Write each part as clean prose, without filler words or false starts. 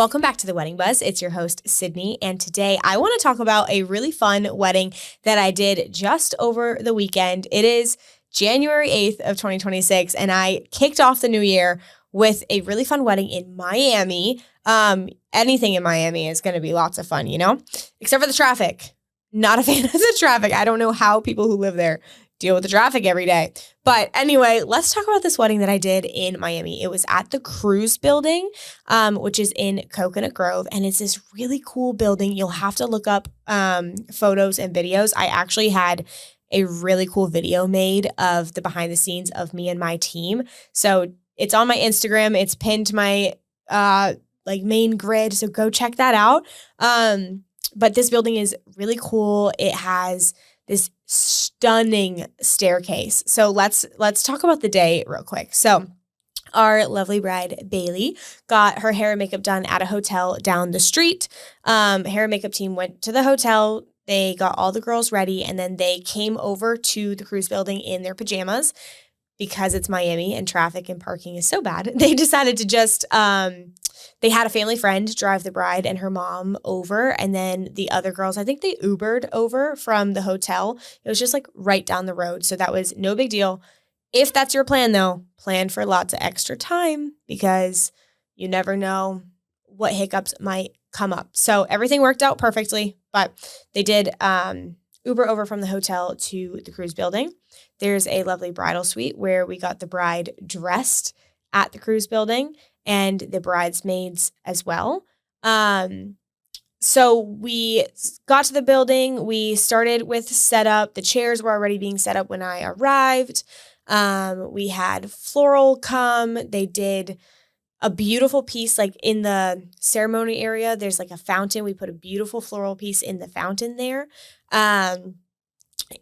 Welcome back to the Wedding Buzz. It's your host, Sydney, and today I want to talk about a really fun wedding that I did just over the weekend. It is January 8th of 2026, and I kicked off the new year with a really fun wedding in Miami. Anything in Miami is going to be lots of fun, except for the traffic. Not a fan of the traffic. I don't know how people who live there deal with the traffic every day. But anyway, let's talk about this wedding that I did in Miami. It was at the Cruise Building, which is in Coconut Grove. And it's this really cool building. You'll have to look up photos and videos. I actually had a really cool video made of the behind the scenes of me and my team. So it's on my Instagram. It's pinned to my main grid. So go check that out. But this building is really cool. It has this stunning staircase. So let's talk about the day real quick. So our lovely bride, Bailey, got her hair and makeup done at a hotel down the street. Hair and makeup team went to the hotel. They got all the girls ready, and then they came over to the Cruise Building in their pajamas. Because it's Miami and traffic and parking is so bad, they decided to just, they had a family friend drive the bride and her mom over. And then the other girls, I think they Ubered over from the hotel. It was just like right down the road. So that was no big deal. If that's your plan though, plan for lots of extra time because you never know what hiccups might come up. So everything worked out perfectly, but they did Uber over from the hotel to the Cruise Building. There's a lovely bridal suite where we got the bride dressed at the Cruise Building and the bridesmaids as well. So we got to the building. We started with setup. The chairs were already being set up when I arrived. We had floral come. They did a beautiful piece like in the ceremony area. There's like a fountain. We put a beautiful floral piece in the fountain there. And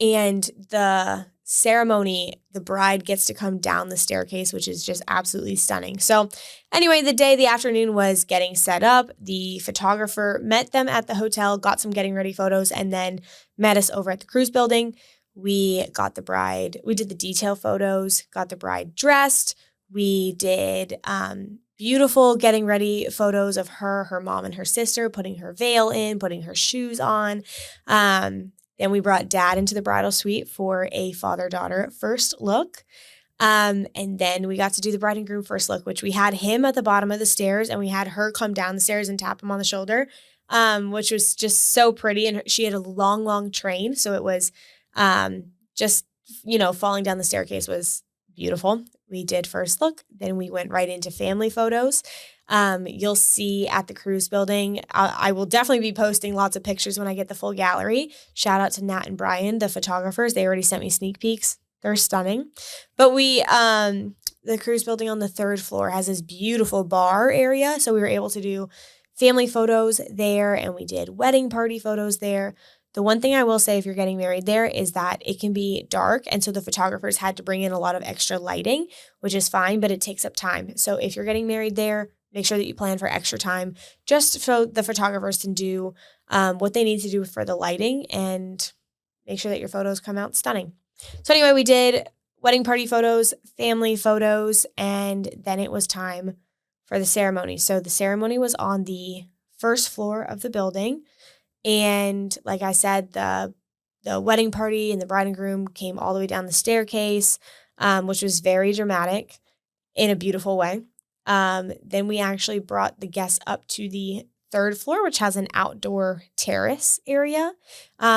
the ceremony, the bride gets to come down the staircase, which is just absolutely stunning. So anyway, the afternoon was getting set up. The photographer met them at the hotel, got some getting ready photos, and then met us over at the Cruise Building. We did the detail photos, got the bride dressed. We did beautiful getting ready photos of her mom, and her sister, putting her veil in, putting her shoes on. Then we brought dad into the bridal suite for a father-daughter first look. And then we got to do the bride and groom first look, which we had him at the bottom of the stairs and we had her come down the stairs and tap him on the shoulder, which was just so pretty. And she had a long, long train. So it was just, falling down the staircase was beautiful. We did first look. Then we went right into family photos. You'll see at the Cruise Building, I will definitely be posting lots of pictures when I get the full gallery. Shout out to Nat and Brian, the photographers. They already sent me sneak peeks. They're stunning. But the Cruise Building on the third floor has this beautiful bar area. So we were able to do family photos there, and we did wedding party photos there. The one thing I will say if you're getting married there is that it can be dark. And so the photographers had to bring in a lot of extra lighting, which is fine, but it takes up time. So if you're getting married there, make sure that you plan for extra time just so the photographers can do what they need to do for the lighting and make sure that your photos come out stunning. So anyway, we did wedding party photos, family photos, and then it was time for the ceremony. So the ceremony was on the first floor of the building. And like I said, the wedding party and the bride and groom came all the way down the staircase, which was very dramatic in a beautiful way. Then we actually brought the guests up to the third floor, which has an outdoor terrace area,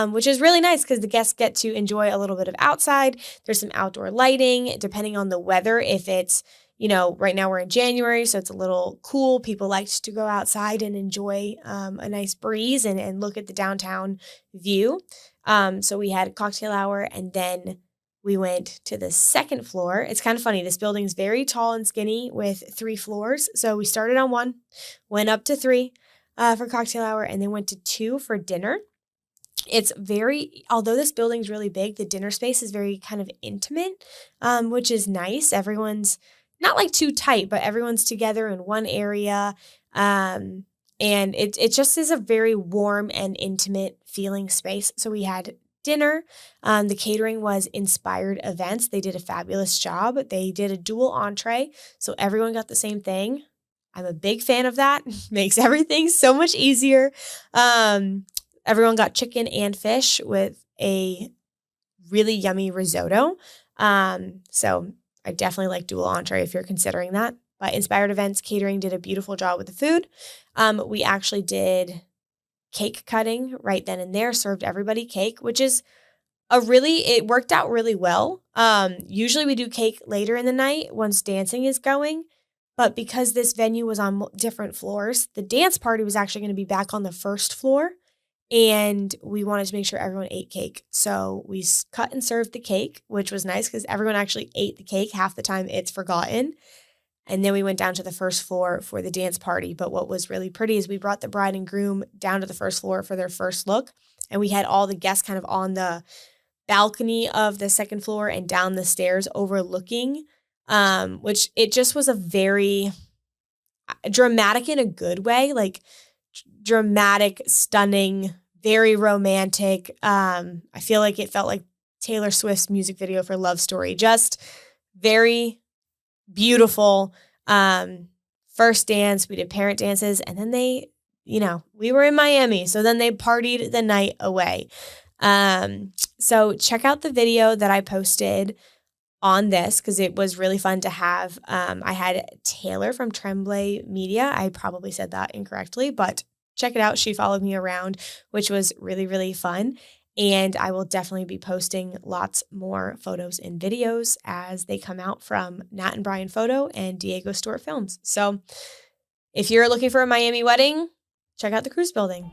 which is really nice because the guests get to enjoy a little bit of outside. There's some outdoor lighting, depending on the weather. If it's, right now we're in January, so it's a little cool. People like to go outside and enjoy a nice breeze and look at the downtown view. So we had a cocktail hour, and then we went to the second floor. It's kind of funny. This building's very tall and skinny with 3 floors. So we started on 1, went up to 3 for cocktail hour, and then went to 2 for dinner. Although this building's really big, the dinner space is very kind of intimate, which is nice. Everyone's not like too tight, but everyone's together in one area. And it just is a very warm and intimate feeling space. So we had dinner. The catering was Inspired Events. They did a fabulous job. They did a dual entree, so everyone got the same thing. I'm a big fan of that. Makes everything so much easier. Everyone got chicken and fish with a really yummy risotto. So I definitely like dual entree if you're considering that. But Inspired Events Catering did a beautiful job with the food. We actually did cake cutting right then and there, served everybody cake, which is it worked out really well. Usually we do cake later in the night once dancing is going, but because this venue was on different floors, the dance party was actually going to be back on the first floor, and we wanted to make sure everyone ate cake. So we cut and served the cake, which was nice because everyone actually ate the cake. Half the time it's forgotten. And then we went down to the first floor for the dance party. But what was really pretty is we brought the bride and groom down to the first floor for their first look, and we had all the guests kind of on the balcony of the second floor and down the stairs overlooking, which it just was a very dramatic in a good way, like dramatic, stunning, very romantic. I feel like it felt like Taylor Swift's music video for Love Story, just very beautiful. First dance, we did parent dances, and then we were in Miami, so then they partied the night away. So check out the video that I posted on this because it was really fun to have. I had Taylor from Tremblay Media. I probably said that incorrectly, but check it out. She followed me around, which was really, really fun. And I will definitely be posting lots more photos and videos as they come out from Nat and Brian Photo and Diego Stewart Films. So if you're looking for a Miami wedding, check out the Cruise Building.